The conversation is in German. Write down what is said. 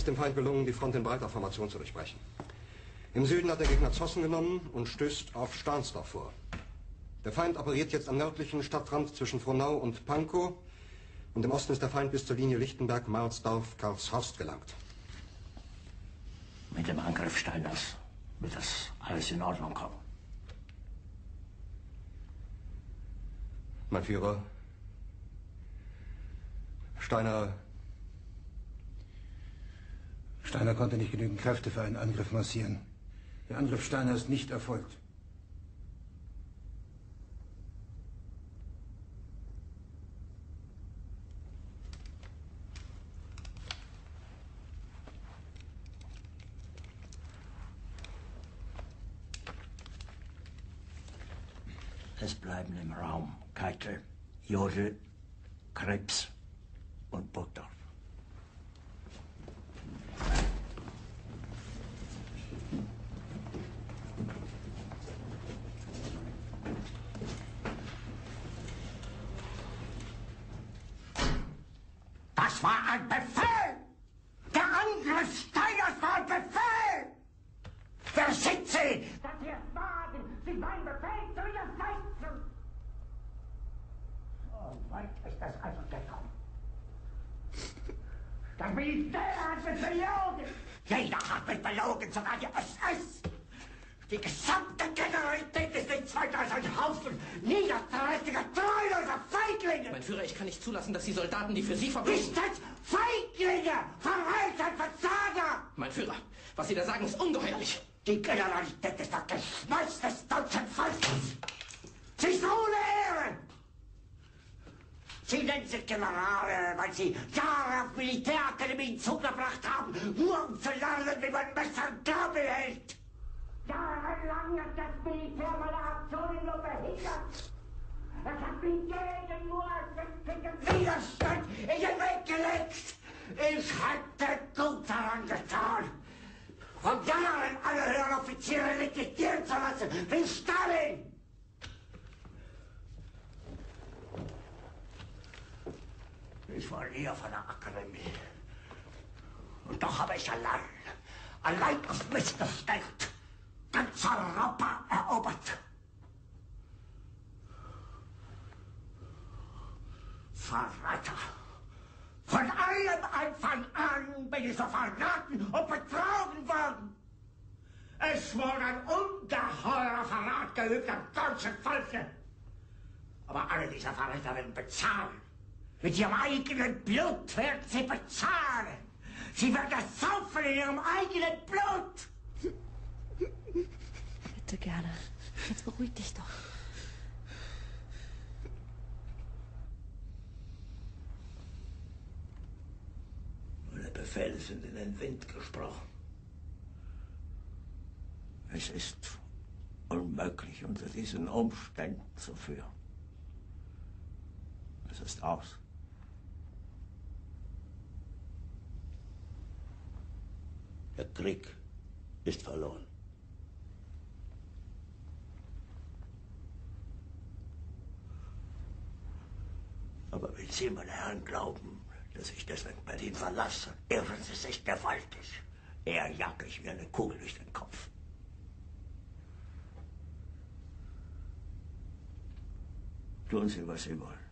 ist dem Feind gelungen, die Front in breiter Formation zu durchbrechen. Im Süden hat der Gegner Zossen genommen und stößt auf Stahnsdorf vor. Der Feind operiert jetzt am nördlichen Stadtrand zwischen Frohnau und Pankow. Und im Osten ist der Feind bis zur Linie Lichtenberg-Marsdorf-Karlshorst gelangt. Mit dem Angriff Steiners wird das alles in Ordnung kommen. Mein Führer, Steiner konnte nicht genügend Kräfte für einen Angriff massieren. Der Angriff Steiner ist nicht erfolgt. Es bleiben im Raum Keitel, Jodl, Krebs und Burgdorf. Das war ein Befehl! Der Angriff Steiners war ein Befehl! Wer sind Sie? Dass Sie es wagen, sich mein Befehl zu widersetzen! So weit ist es also gekommen. Das Militär hat mich belogen! Jeder hat mich belogen, sogar die SS! Die gesamte Generalität ist nichts weiter als ein Haufen niederträchtiger, treuloser Feiglinge! Mein Führer, ich kann nicht zulassen, dass die Soldaten, die für Sie verbringen... Nicht als Feiglinge! Verräter, Versager! Mein Führer, was Sie da sagen, ist ungeheuerlich! Die Generalität ist das Geschmeiß des deutschen Volkes! Sie ist ohne Ehre! Sie nennen sich Generale, weil Sie Jahre auf Militärakademien zugebracht haben, nur um zu lernen, wie man Messer und Gabel hält! Jahrelang hat das Militär meine Aktionen nur behindert. Es hat mir jeden nur ersichtlichen Widerstand in den Weg gelegt. Ich hätte gut daran getan, von Jahren alle höheren Offiziere liquidieren zu lassen, wie Stalin. Ich war nie auf einer Akademie. Und doch habe ich allein auf mich gestellt, ganz Europa erobert. Verräter! Von allem Anfang an bin ich so verraten und betrogen worden. Es wurde ein ungeheurer Verrat geübt am deutschen Volke. Aber alle diese Verräter werden bezahlen. Mit ihrem eigenen Blut werden sie bezahlen. Sie werden das saufen in ihrem eigenen Blut. Bitte gerne. Jetzt beruhig dich doch. Meine Befehle sind in den Wind gesprochen. Es ist unmöglich, unter diesen Umständen zu führen. Es ist aus. Der Krieg ist verloren. Aber wenn Sie, meine Herren, glauben, dass ich deswegen Berlin verlasse, irren Sie sich gewaltig. Eher jage ich mir eine Kugel durch den Kopf. Tun Sie, was Sie wollen.